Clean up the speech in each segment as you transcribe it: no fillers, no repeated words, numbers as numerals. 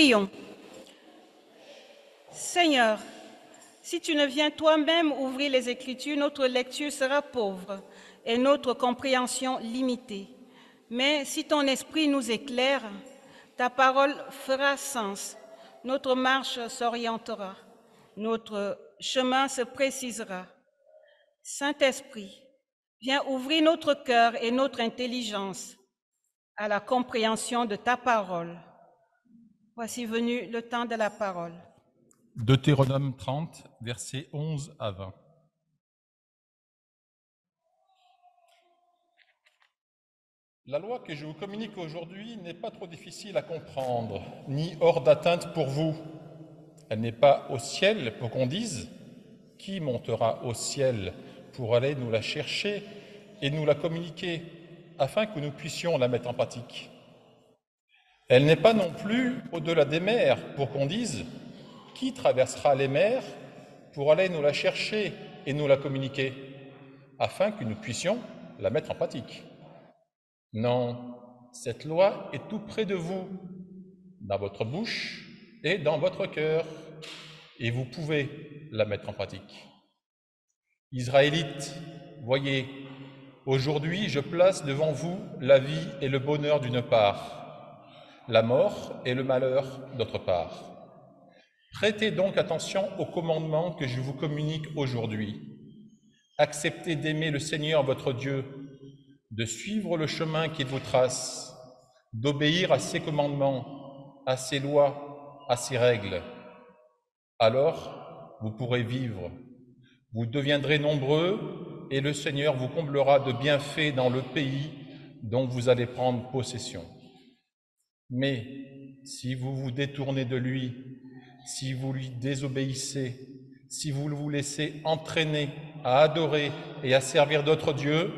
Prions. Seigneur, si tu ne viens toi-même ouvrir les Écritures, notre lecture sera pauvre et notre compréhension limitée. Mais si ton esprit nous éclaire, ta parole fera sens, notre marche s'orientera, notre chemin se précisera. Saint-Esprit, viens ouvrir notre cœur et notre intelligence à la compréhension de ta parole. Voici venu le temps de la parole. Deutéronome 30, versets 11 à 20. La loi que je vous communique aujourd'hui n'est pas trop difficile à comprendre, ni hors d'atteinte pour vous. Elle n'est pas au ciel pour qu'on dise « Qui montera au ciel pour aller nous la chercher et nous la communiquer, afin que nous puissions la mettre en pratique ?» Elle n'est pas non plus au-delà des mers pour qu'on dise « Qui traversera les mers pour aller nous la chercher et nous la communiquer, afin que nous puissions la mettre en pratique ?» Non, cette loi est tout près de vous, dans votre bouche et dans votre cœur, et vous pouvez la mettre en pratique. Israélites, voyez, aujourd'hui je place devant vous la vie et le bonheur d'une part, la mort et le malheur d'autre part. Prêtez donc attention aux commandements que je vous communique aujourd'hui. Acceptez d'aimer le Seigneur votre Dieu, de suivre le chemin qu'il vous trace, d'obéir à ses commandements, à ses lois, à ses règles. Alors, vous pourrez vivre, vous deviendrez nombreux et le Seigneur vous comblera de bienfaits dans le pays dont vous allez prendre possession. Mais si vous vous détournez de lui, si vous lui désobéissez, si vous vous laissez entraîner à adorer et à servir d'autres dieux,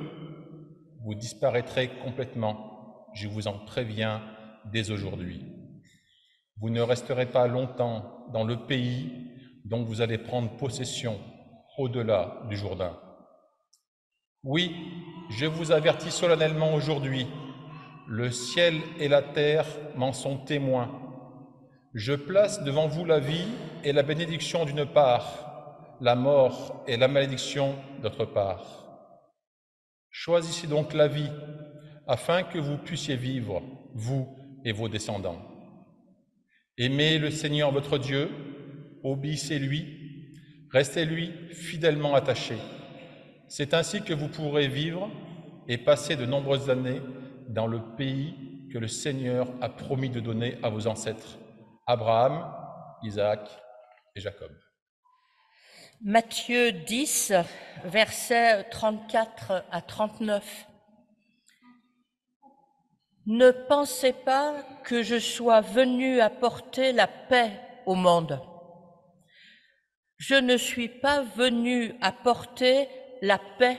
vous disparaîtrez complètement, je vous en préviens dès aujourd'hui. Vous ne resterez pas longtemps dans le pays dont vous allez prendre possession au-delà du Jourdain. Oui, je vous avertis solennellement aujourd'hui, le ciel et la terre m'en sont témoins. Je place devant vous la vie et la bénédiction d'une part, la mort et la malédiction d'autre part. Choisissez donc la vie, afin que vous puissiez vivre, vous et vos descendants. Aimez le Seigneur votre Dieu, obéissez-lui, restez-lui fidèlement attachés. C'est ainsi que vous pourrez vivre et passer de nombreuses années dans le pays que le Seigneur a promis de donner à vos ancêtres, Abraham, Isaac et Jacob. Matthieu 10, versets 34 à 39. Ne pensez pas que je sois venu apporter la paix au monde. Je ne suis pas venu apporter la paix,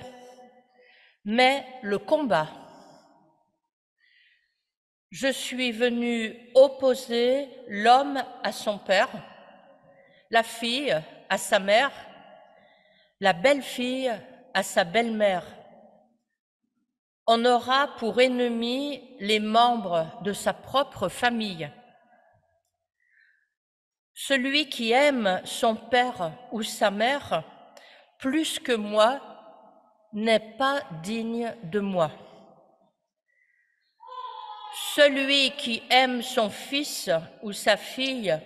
mais le combat. Je suis venu opposer l'homme à son père, la fille à sa mère, la belle-fille à sa belle-mère. On aura pour ennemis les membres de sa propre famille. Celui qui aime son père ou sa mère plus que moi n'est pas digne de moi. Celui qui aime son fils ou sa fille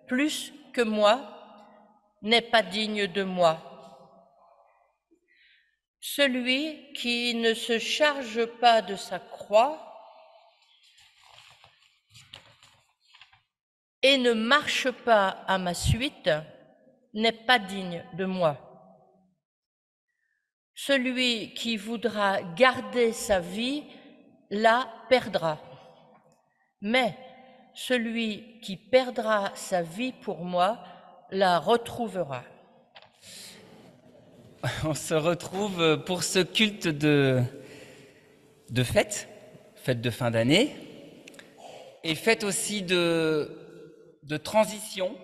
plus que moi n'est pas digne de moi. Celui qui ne se charge pas de sa croix et ne marche pas à ma suite n'est pas digne de moi. Celui qui voudra garder sa vie la perdra, mais celui qui perdra sa vie pour moi la retrouvera. On se retrouve pour ce culte de fête de fin d'année, et fête aussi de transition.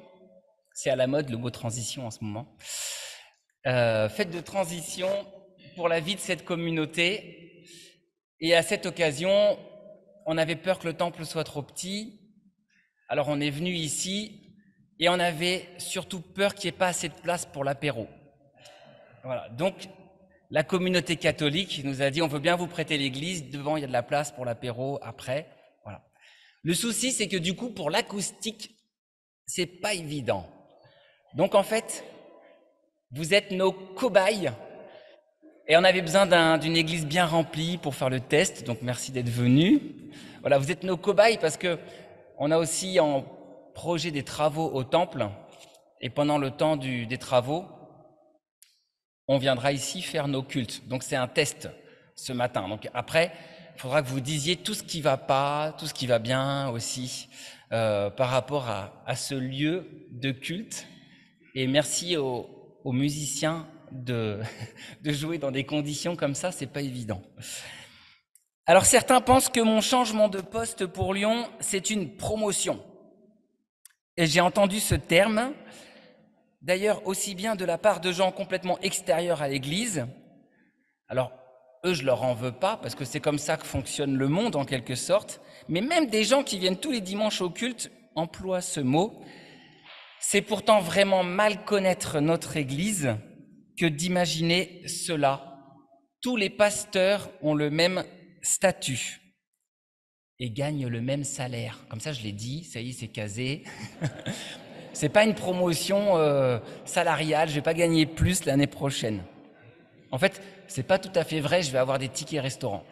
C'est à la mode le mot transition en ce moment. Fête de transition pour la vie de cette communauté. Et à cette occasion, on avait peur que le temple soit trop petit. Alors on est venu ici et on avait surtout peur qu'il n'y ait pas assez de place pour l'apéro. Voilà, donc la communauté catholique nous a dit on veut bien vous prêter l'église, devant il y a de la place pour l'apéro, après. Voilà. Le souci, c'est que du coup, pour l'acoustique, c'est pas évident. Donc en fait, vous êtes nos cobayes et on avait besoin d'une église bien remplie pour faire le test, donc merci d'être venus. Voilà, vous êtes nos cobayes parce que on a aussi en projet des travaux au temple et pendant le temps des travaux, on viendra ici faire nos cultes. Donc c'est un test ce matin. Donc après, il faudra que vous disiez tout ce qui va pas, tout ce qui va bien aussi par rapport à ce lieu de culte. Et merci aux musiciens de jouer dans des conditions comme ça, c'est pas évident. Alors certains pensent que mon changement de poste pour Lyon, c'est une promotion. Et j'ai entendu ce terme, d'ailleurs aussi bien de la part de gens complètement extérieurs à l'Église. Alors eux, je leur en veux pas, parce que c'est comme ça que fonctionne le monde en quelque sorte, mais même des gens qui viennent tous les dimanches au culte emploient ce mot. C'est pourtant vraiment mal connaître notre Église que d'imaginer cela. Tous les pasteurs ont le même statut et gagnent le même salaire. Comme ça, je l'ai dit, ça y est, c'est casé. C'est pas une promotion salariale, je vais pas gagner plus l'année prochaine. En fait, c'est pas tout à fait vrai, je vais avoir des tickets restaurants.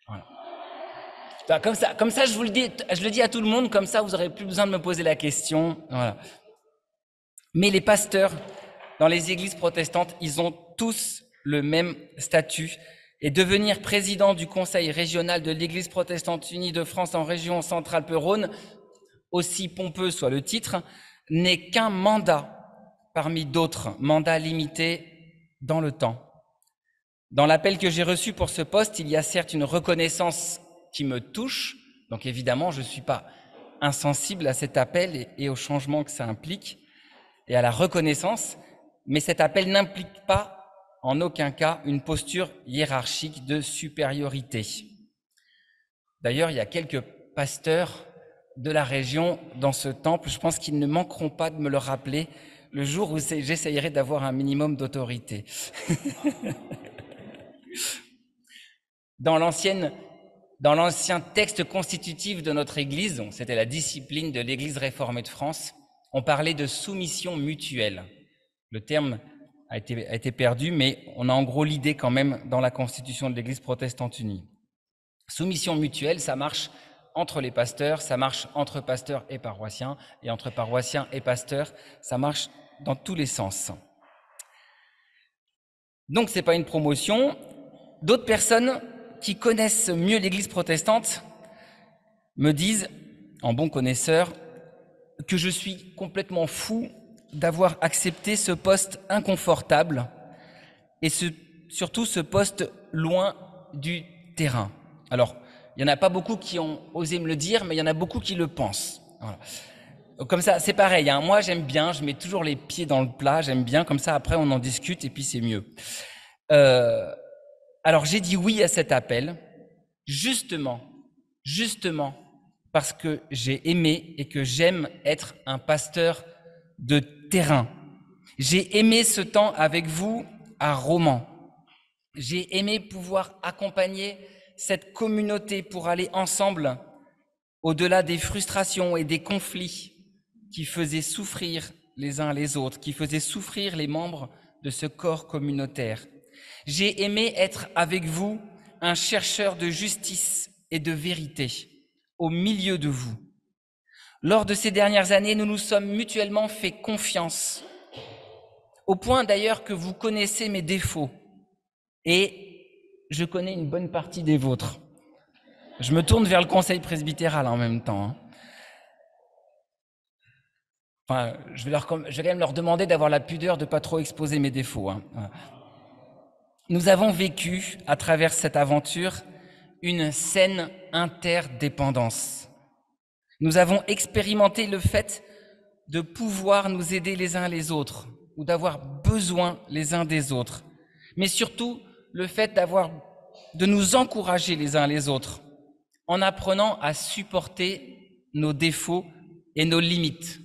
Voilà. Comme ça, je le dis à tout le monde, comme ça, vous aurez plus besoin de me poser la question. Voilà. Mais les pasteurs dans les églises protestantes, ils ont tous le même statut. Et devenir président du conseil régional de l'Église protestante unie de France en région Centre-Alpes-Rhône, aussi pompeux soit le titre, n'est qu'un mandat parmi d'autres, mandats limités dans le temps. Dans l'appel que j'ai reçu pour ce poste, il y a certes une reconnaissance qui me touche, donc évidemment, je ne suis pas insensible à cet appel et au changement que ça implique, et à la reconnaissance, mais cet appel n'implique pas en aucun cas une posture hiérarchique de supériorité. D'ailleurs, il y a quelques pasteurs de la région dans ce temple, je pense qu'ils ne manqueront pas de me le rappeler le jour où j'essayerai d'avoir un minimum d'autorité. Dans l'ancien texte constitutif de notre Église, c'était la discipline de l'Église réformée de France, on parlait de soumission mutuelle. Le terme a été perdu, mais on a en gros l'idée quand même dans la constitution de l'Église protestante unie. Soumission mutuelle, ça marche entre les pasteurs, ça marche entre pasteurs et paroissiens, et entre paroissiens et pasteurs, ça marche dans tous les sens. Donc c'est pas une promotion. D'autres personnes qui connaissent mieux l'Église protestante me disent, en bon connaisseur, que je suis complètement fou d'avoir accepté ce poste inconfortable et surtout ce poste loin du terrain. Alors, il n'y en a pas beaucoup qui ont osé me le dire, mais il y en a beaucoup qui le pensent. Voilà. Comme ça, c'est pareil, hein. Moi, j'aime bien, je mets toujours les pieds dans le plat, j'aime bien, comme ça, après, on en discute et puis c'est mieux. Alors, j'ai dit oui à cet appel, justement, parce que j'ai aimé et que j'aime être un pasteur de terrain. J'ai aimé ce temps avec vous à Romans. J'ai aimé pouvoir accompagner cette communauté pour aller ensemble au-delà des frustrations et des conflits qui faisaient souffrir les uns les autres, qui faisaient souffrir les membres de ce corps communautaire. J'ai aimé être avec vous un chercheur de justice et de vérité au milieu de vous. Lors de ces dernières années, nous nous sommes mutuellement fait confiance, au point d'ailleurs que vous connaissez mes défauts et je connais une bonne partie des vôtres. Je me tourne vers le conseil presbytéral en même temps. Enfin, je vais quand même leur demander d'avoir la pudeur de ne pas trop exposer mes défauts. Nous avons vécu, à travers cette aventure, une saine interdépendance. Nous avons expérimenté le fait de pouvoir nous aider les uns les autres ou d'avoir besoin les uns des autres, mais surtout le fait de nous encourager les uns les autres en apprenant à supporter nos défauts et nos limites.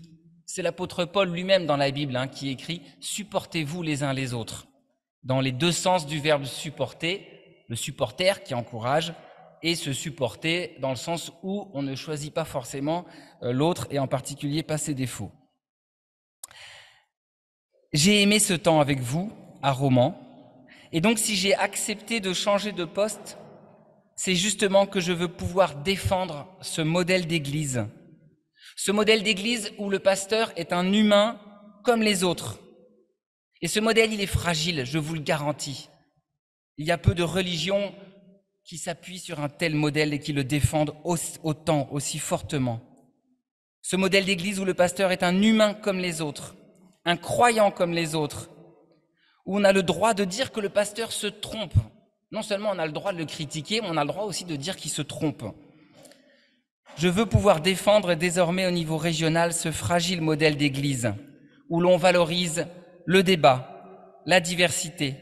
C'est l'apôtre Paul lui-même dans la Bible qui écrit « Supportez-vous les uns les autres » dans les deux sens du verbe supporter, le supporter qui encourage et se supporter dans le sens où on ne choisit pas forcément l'autre et en particulier pas ses défauts. J'ai aimé ce temps avec vous à Romans et donc si j'ai accepté de changer de poste, c'est justement que je veux pouvoir défendre ce modèle d'église. Ce modèle d'église où le pasteur est un humain comme les autres. Et ce modèle, il est fragile, je vous le garantis. Il y a peu de religions qui s'appuient sur un tel modèle et qui le défendent autant, aussi fortement. Ce modèle d'église où le pasteur est un humain comme les autres, un croyant comme les autres, où on a le droit de dire que le pasteur se trompe. Non seulement on a le droit de le critiquer, mais on a le droit aussi de dire qu'il se trompe. Je veux pouvoir défendre désormais au niveau régional ce fragile modèle d'église où l'on valorise le débat, la diversité,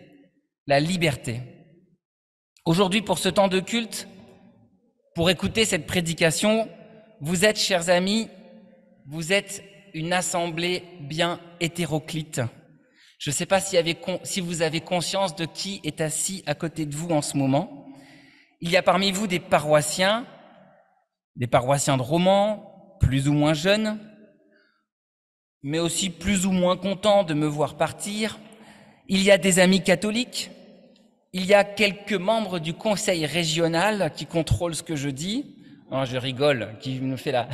la liberté. Aujourd'hui, pour ce temps de culte, pour écouter cette prédication, vous êtes, chers amis, vous êtes une assemblée bien hétéroclite. Je ne sais pas si vous avez conscience de qui est assis à côté de vous en ce moment. Il y a parmi vous des paroissiens de Romans, plus ou moins jeunes, mais aussi plus ou moins contents de me voir partir. Il y a des amis catholiques, il y a quelques membres du conseil régional qui contrôlent ce que je dis. Non, je rigole, qui me fait là.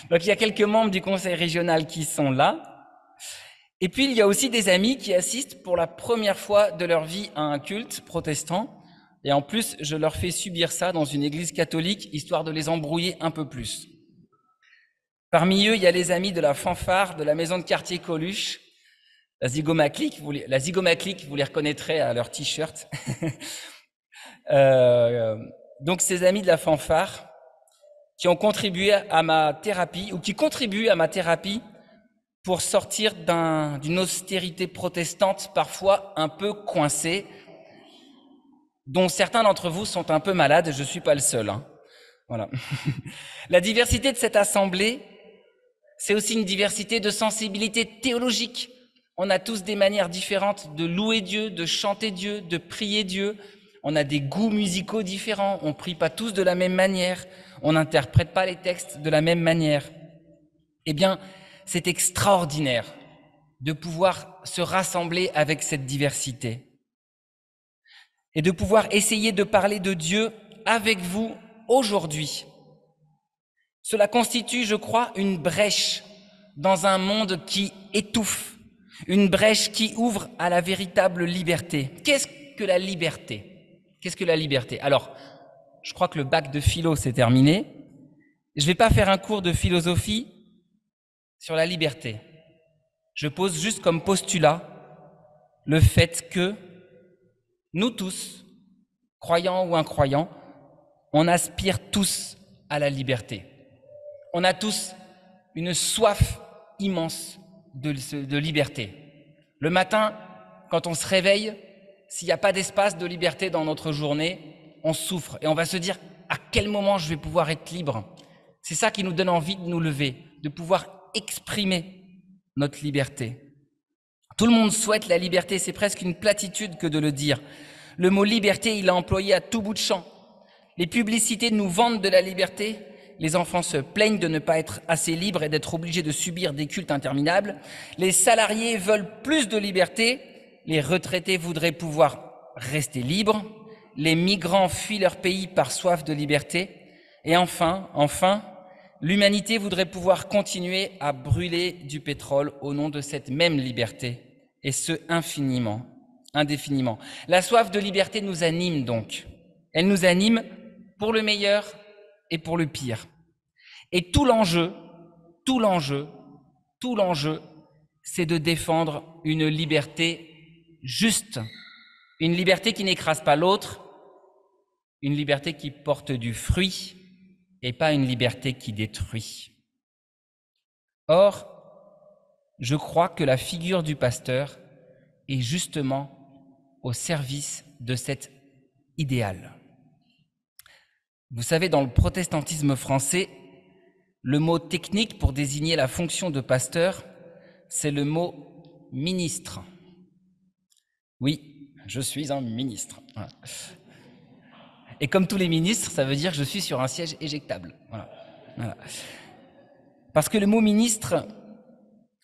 Donc il y a quelques membres du conseil régional qui sont là. Et puis il y a aussi des amis qui assistent pour la première fois de leur vie à un culte protestant. Et en plus, je leur fais subir ça dans une église catholique, histoire de les embrouiller un peu plus. Parmi eux, il y a les amis de la fanfare de la maison de quartier Coluche, la Zygomaclique, vous les reconnaîtrez à leur t-shirt. Donc ces amis de la fanfare qui ont contribué à ma thérapie, ou qui contribuent à ma thérapie pour sortir d'une austérité protestante parfois un peu coincée, dont certains d'entre vous sont un peu malades, je ne suis pas le seul. Voilà. La diversité de cette assemblée, c'est aussi une diversité de sensibilité théologique. On a tous des manières différentes de louer Dieu, de chanter Dieu, de prier Dieu. On a des goûts musicaux différents, on ne prie pas tous de la même manière, on n'interprète pas les textes de la même manière. Eh bien, c'est extraordinaire de pouvoir se rassembler avec cette diversité et de pouvoir essayer de parler de Dieu avec vous aujourd'hui. Cela constitue, je crois, une brèche dans un monde qui étouffe, une brèche qui ouvre à la véritable liberté. Qu'est-ce que la liberté? Qu'est-ce que la liberté? Alors, je crois que le bac de philo s'est terminé. Je ne vais pas faire un cours de philosophie sur la liberté. Je pose juste comme postulat le fait que nous tous, croyants ou incroyants, on aspire tous à la liberté. On a tous une soif immense de liberté. Le matin, quand on se réveille, s'il n'y a pas d'espace de liberté dans notre journée, on souffre et on va se dire à quel moment je vais pouvoir être libre. C'est ça qui nous donne envie de nous lever, de pouvoir exprimer notre liberté. Tout le monde souhaite la liberté, c'est presque une platitude que de le dire. Le mot liberté, il est employé à tout bout de champ. Les publicités nous vendent de la liberté, les enfants se plaignent de ne pas être assez libres et d'être obligés de subir des cultes interminables. Les salariés veulent plus de liberté, les retraités voudraient pouvoir rester libres, les migrants fuient leur pays par soif de liberté, et enfin, l'humanité voudrait pouvoir continuer à brûler du pétrole au nom de cette même liberté, et ce infiniment, indéfiniment. La soif de liberté nous anime donc. Elle nous anime pour le meilleur et pour le pire. Et tout l'enjeu, c'est de défendre une liberté juste, une liberté qui n'écrase pas l'autre, une liberté qui porte du fruit et pas une liberté qui détruit. Or, je crois que la figure du pasteur est justement au service de cet idéal. Vous savez, dans le protestantisme français, Le mot technique pour désigner la fonction de pasteur, c'est le mot ministre. Oui, je suis un ministre. Voilà. Et comme tous les ministres, ça veut dire que je suis sur un siège éjectable. Voilà. Voilà. Parce que le mot ministre,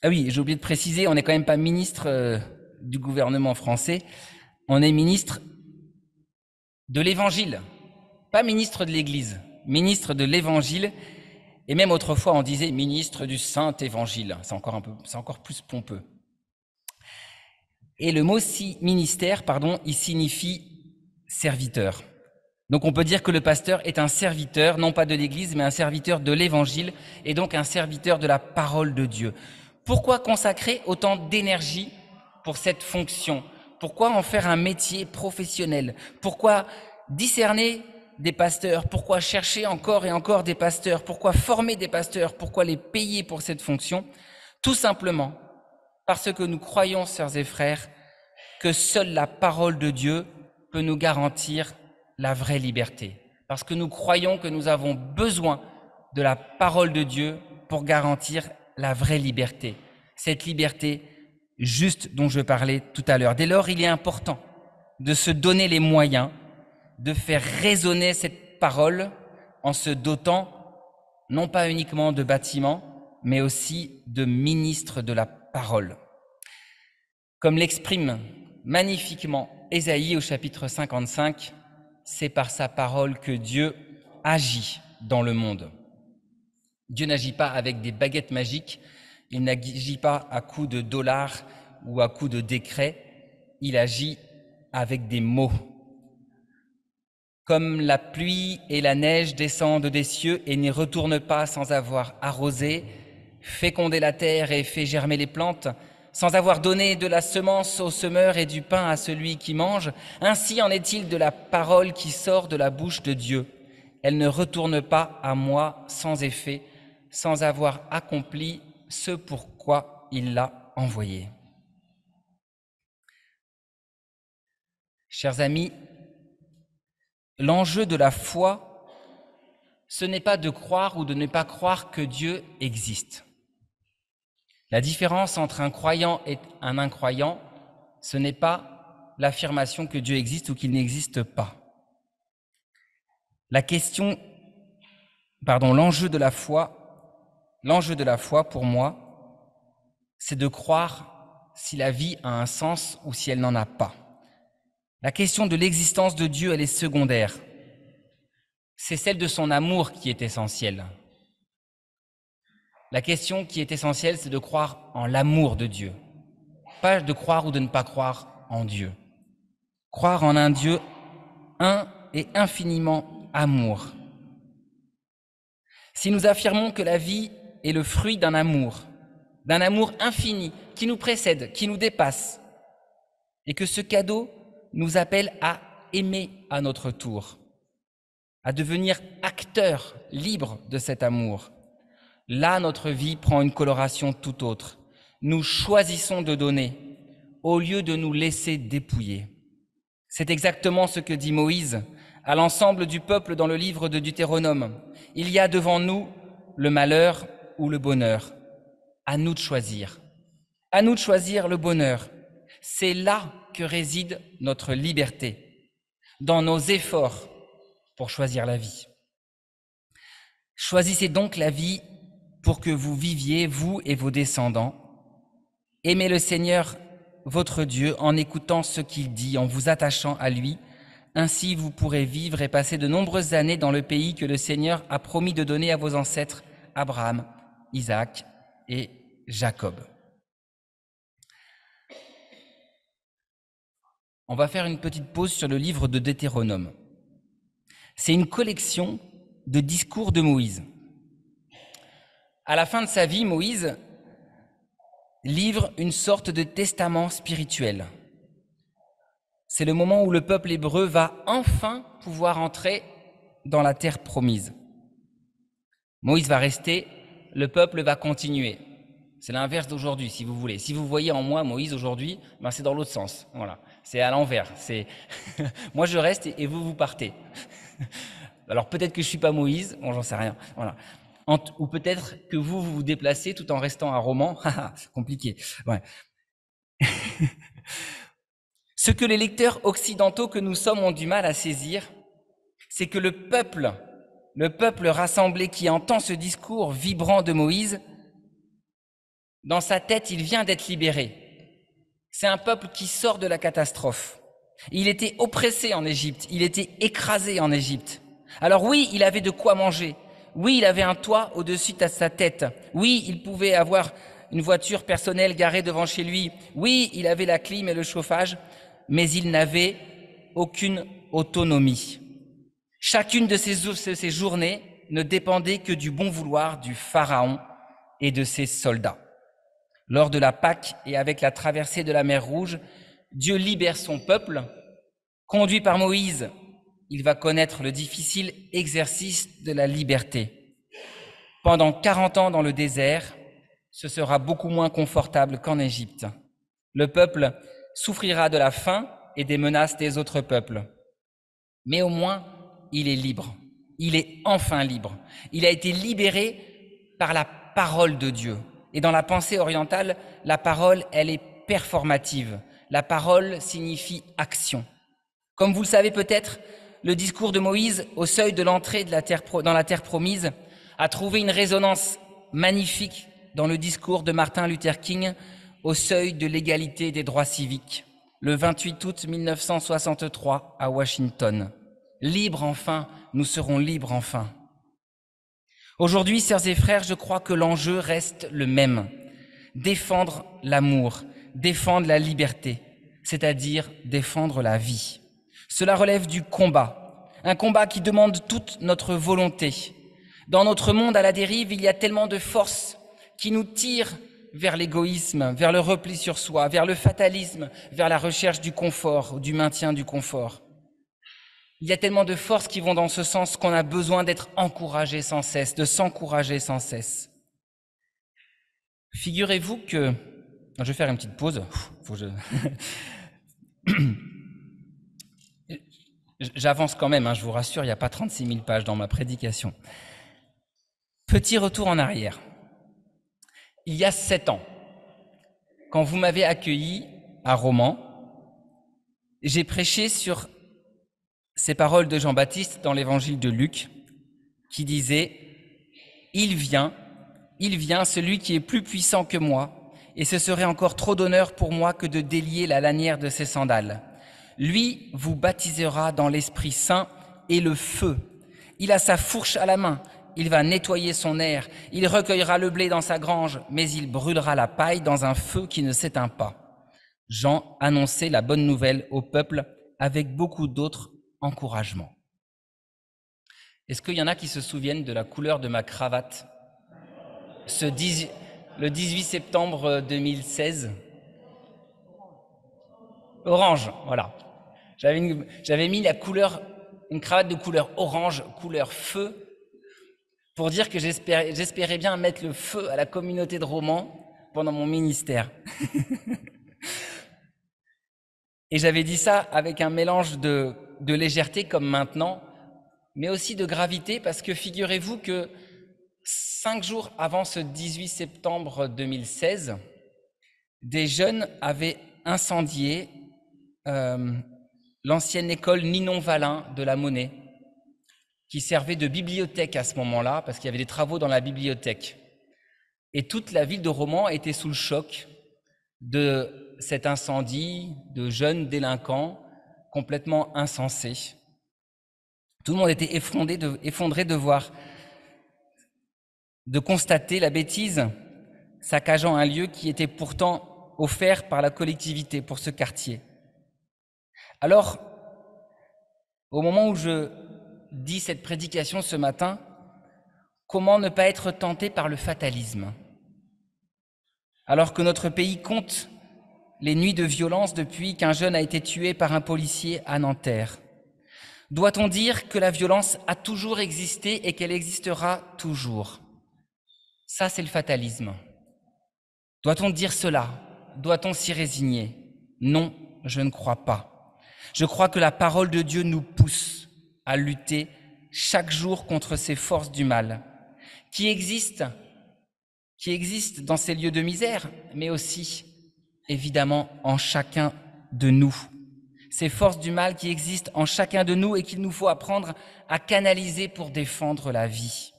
ah oui, j'ai oublié de préciser, on n'est quand même pas ministre du gouvernement français, on est ministre de l'Évangile, pas ministre de l'Église, ministre de l'Évangile, et même autrefois on disait ministre du Saint-Évangile, c'est encore plus pompeux. Et le mot ministère, il signifie serviteur. Donc on peut dire que le pasteur est un serviteur, non pas de l'Église, mais un serviteur de l'Évangile, et donc un serviteur de la parole de Dieu. Pourquoi consacrer autant d'énergie pour cette fonction? Pourquoi en faire un métier professionnel? Pourquoi discerner des pasteurs? Pourquoi chercher encore et encore des pasteurs? Pourquoi former des pasteurs? Pourquoi les payer pour cette fonction? Tout simplement parce que nous croyons, sœurs et frères, que seule la parole de Dieu peut nous garantir la vraie liberté. Parce que nous croyons que nous avons besoin de la parole de Dieu pour garantir la vraie liberté. Cette liberté juste dont je parlais tout à l'heure. Dès lors, il est important de se donner les moyens de faire résonner cette parole en se dotant non pas uniquement de bâtiments, mais aussi de ministres de la parole. Comme l'exprime magnifiquement Ésaïe au chapitre 55, c'est par sa parole que Dieu agit dans le monde. Dieu n'agit pas avec des baguettes magiques, il n'agit pas à coups de dollars ou à coups de décrets, il agit avec des mots. Comme la pluie et la neige descendent des cieux et n'y retournent pas sans avoir arrosé, fécondé la terre et fait germer les plantes, sans avoir donné de la semence au semeur et du pain à celui qui mange, ainsi en est-il de la parole qui sort de la bouche de Dieu. Elle ne retourne pas à moi sans effet, sans avoir accompli ce pourquoi il l'a envoyée. Chers amis, l'enjeu de la foi, ce n'est pas de croire ou de ne pas croire que Dieu existe. La différence entre un croyant et un incroyant, ce n'est pas l'affirmation que Dieu existe ou qu'il n'existe pas. L'enjeu de la foi pour moi, c'est de croire si la vie a un sens ou si elle n'en a pas. La question de l'existence de Dieu, elle est secondaire. C'est celle de son amour qui est essentielle. La question qui est essentielle, c'est de croire en l'amour de Dieu, pas de croire ou de ne pas croire en Dieu. Croire en un Dieu un et infiniment amour. Si nous affirmons que la vie est le fruit d'un amour infini, qui nous précède, qui nous dépasse, et que ce cadeau nous appelle à aimer à notre tour, à devenir acteurs libres de cet amour, là, notre vie prend une coloration tout autre. Nous choisissons de donner au lieu de nous laisser dépouiller. C'est exactement ce que dit Moïse à l'ensemble du peuple dans le livre de Deutéronome. Il y a devant nous le malheur ou le bonheur. À nous de choisir. À nous de choisir le bonheur. C'est là que réside notre liberté, dans nos efforts pour choisir la vie. Choisissez donc la vie pour que vous viviez, vous et vos descendants. Aimez le Seigneur, votre Dieu, en écoutant ce qu'il dit, en vous attachant à lui. Ainsi, vous pourrez vivre et passer de nombreuses années dans le pays que le Seigneur a promis de donner à vos ancêtres, Abraham, Isaac et Jacob. On va faire une petite pause sur le livre de Deutéronome. C'est une collection de discours de Moïse. À la fin de sa vie, Moïse livre une sorte de testament spirituel. C'est le moment où le peuple hébreu va enfin pouvoir entrer dans la terre promise. Moïse va rester, le peuple va continuer. C'est l'inverse d'aujourd'hui, si vous voulez. Si vous voyez en moi Moïse aujourd'hui, c'est dans l'autre sens. Voilà, c'est à l'envers. C'est moi je reste et vous partez. Alors peut-être que je suis pas Moïse, bon, j'en sais rien. Voilà. ou peut-être que vous vous déplacez tout en restant à Romans. C'est compliqué. Ouais. Ce que les lecteurs occidentaux que nous sommes ont du mal à saisir, c'est que le peuple rassemblé qui entend ce discours vibrant de Moïse, dans sa tête, il vient d'être libéré. C'est un peuple qui sort de la catastrophe. Il était oppressé en Égypte, il était écrasé en Égypte. Alors oui, il avait de quoi manger. Oui, il avait un toit au-dessus de sa tête. Oui, il pouvait avoir une voiture personnelle garée devant chez lui. Oui, il avait la clim et le chauffage, mais il n'avait aucune autonomie. Chacune de ces journées ne dépendait que du bon vouloir du Pharaon et de ses soldats. Lors de la Pâque et avec la traversée de la mer Rouge, Dieu libère son peuple. Conduit par Moïse, il va connaître le difficile exercice de la liberté. Pendant 40 ans dans le désert, ce sera beaucoup moins confortable qu'en Égypte. Le peuple souffrira de la faim et des menaces des autres peuples. Mais au moins, il est libre. Il est enfin libre. Il a été libéré par la parole de Dieu. Et dans la pensée orientale, la parole, elle est performative. La parole signifie action. Comme vous le savez peut-être, le discours de Moïse au seuil de l'entrée dans la terre promise a trouvé une résonance magnifique dans le discours de Martin Luther King au seuil de l'égalité des droits civiques, le 28 août 1963 à Washington. Libres enfin, nous serons libres enfin. Aujourd'hui, sœurs et frères, je crois que l'enjeu reste le même. Défendre l'amour, défendre la liberté, c'est-à-dire défendre la vie. Cela relève du combat, un combat qui demande toute notre volonté. Dans notre monde à la dérive, il y a tellement de forces qui nous tirent vers l'égoïsme, vers le repli sur soi, vers le fatalisme, vers la recherche du confort, du maintien du confort. Il y a tellement de forces qui vont dans ce sens qu'on a besoin d'être encouragé sans cesse, de s'encourager sans cesse. Figurez-vous que... Je vais faire une petite pause. J'avance quand même, je vous rassure, il n'y a pas 36 000 pages dans ma prédication. Petit retour en arrière. Il y a 7 ans, quand vous m'avez accueilli à Romans, j'ai prêché sur ces paroles de Jean-Baptiste dans l'évangile de Luc, qui disait « Il vient, celui qui est plus puissant que moi, et ce serait encore trop d'honneur pour moi que de délier la lanière de ses sandales. Lui vous baptisera dans l'Esprit Saint et le feu. Il a sa fourche à la main, il va nettoyer son aire, il recueillera le blé dans sa grange, mais il brûlera la paille dans un feu qui ne s'éteint pas. » Jean annonçait la bonne nouvelle au peuple avec beaucoup d'autres encouragements. Est-ce qu'il y en a qui se souviennent de la couleur de ma cravate le 18 septembre 2016? Orange, voilà. J'avais mis une cravate de couleur orange, couleur feu, pour dire que j'espérais bien mettre le feu à la communauté de Romans pendant mon ministère. Et j'avais dit ça avec un mélange de légèreté comme maintenant, mais aussi de gravité, parce que figurez-vous que 5 jours avant ce 18 septembre 2016, des jeunes avaient incendié l'ancienne école Ninon-Valin de la Monnaie, qui servait de bibliothèque à ce moment-là, parce qu'il y avait des travaux dans la bibliothèque. Et toute la ville de Romans était sous le choc de cet incendie, de jeunes délinquants complètement insensés. Tout le monde était effondré de constater la bêtise saccageant un lieu qui était pourtant offert par la collectivité pour ce quartier. Alors, au moment où je dis cette prédication ce matin, comment ne pas être tenté par le fatalisme? Alors que notre pays compte les nuits de violence depuis qu'un jeune a été tué par un policier à Nanterre. Doit-on dire que la violence a toujours existé et qu'elle existera toujours? Ça, c'est le fatalisme. Doit-on dire cela? Doit-on s'y résigner? Non, je ne crois pas. Je crois que la parole de Dieu nous pousse à lutter chaque jour contre ces forces du mal, qui existent dans ces lieux de misère, mais aussi, évidemment, en chacun de nous. Ces forces du mal qui existent en chacun de nous et qu'il nous faut apprendre à canaliser pour défendre la vie.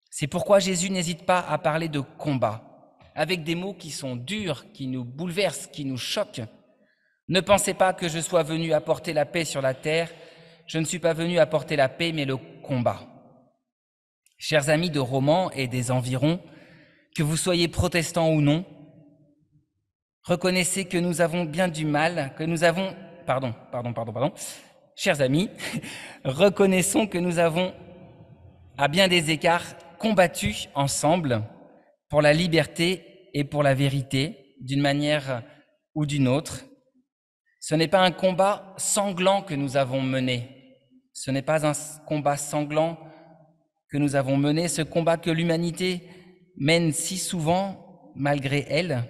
C'est pourquoi Jésus n'hésite pas à parler de combat, avec des mots qui sont durs, qui nous bouleversent, qui nous choquent. Ne pensez pas que je sois venu apporter la paix sur la terre. Je ne suis pas venu apporter la paix, mais le combat. Chers amis de Romans et des environs, que vous soyez protestants ou non, reconnaissez que nous avons bien du mal, que nous avons... Pardon. Chers amis, reconnaissons que nous avons, à bien des égards, combattu ensemble pour la liberté et pour la vérité, d'une manière ou d'une autre. Ce n'est pas un combat sanglant que nous avons mené. Ce n'est pas un combat sanglant que nous avons mené, ce combat que l'humanité mène si souvent malgré elle.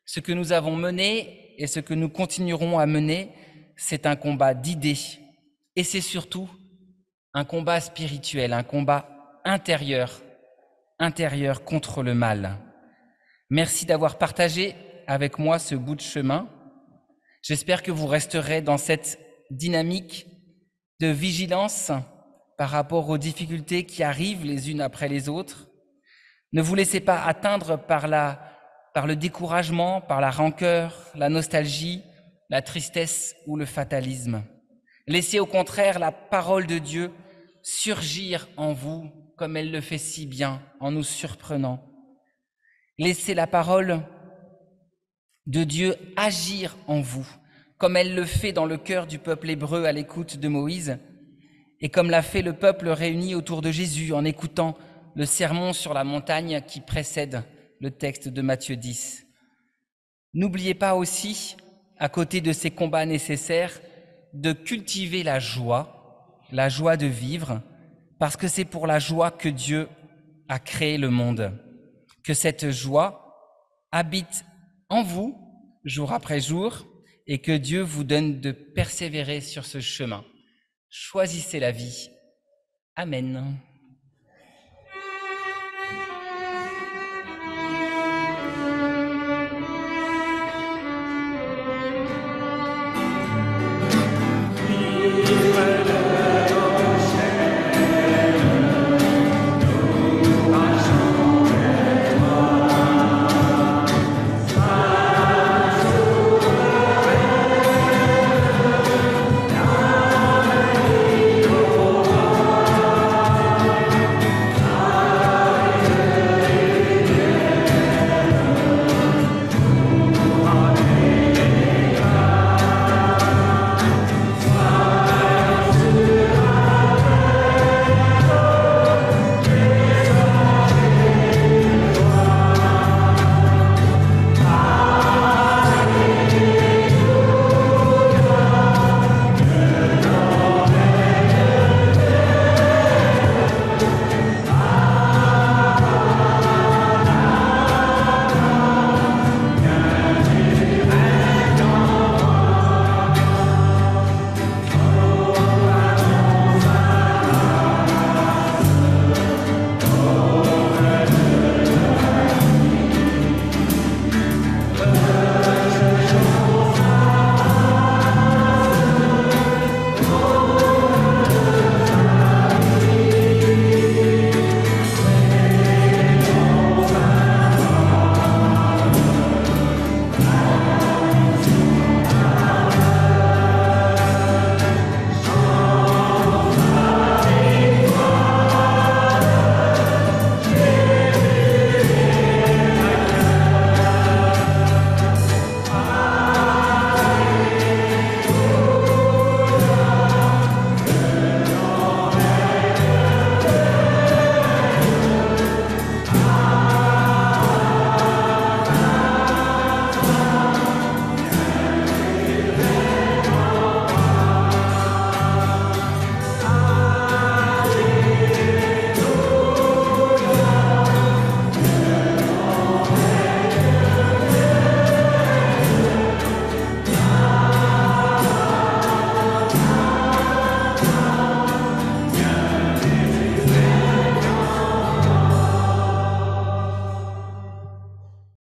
Ce que nous avons mené et ce que nous continuerons à mener, c'est un combat d'idées. Et c'est surtout un combat spirituel, un combat intérieur contre le mal. Merci d'avoir partagé avec moi ce bout de chemin. J'espère que vous resterez dans cette dynamique de vigilance par rapport aux difficultés qui arrivent les unes après les autres. Ne vous laissez pas atteindre par le découragement, par la rancœur, la nostalgie, la tristesse ou le fatalisme. Laissez au contraire la parole de Dieu surgir en vous comme elle le fait si bien en nous surprenant. Laissez la parole de Dieu agir en vous, comme elle le fait dans le cœur du peuple hébreu à l'écoute de Moïse, et comme l'a fait le peuple réuni autour de Jésus en écoutant le sermon sur la montagne qui précède le texte de Matthieu 10. N'oubliez pas aussi, à côté de ces combats nécessaires, de cultiver la joie de vivre, parce que c'est pour la joie que Dieu a créé le monde. Que cette joie habite en vous, jour après jour, et que Dieu vous donne de persévérer sur ce chemin. Choisissez la vie. Amen.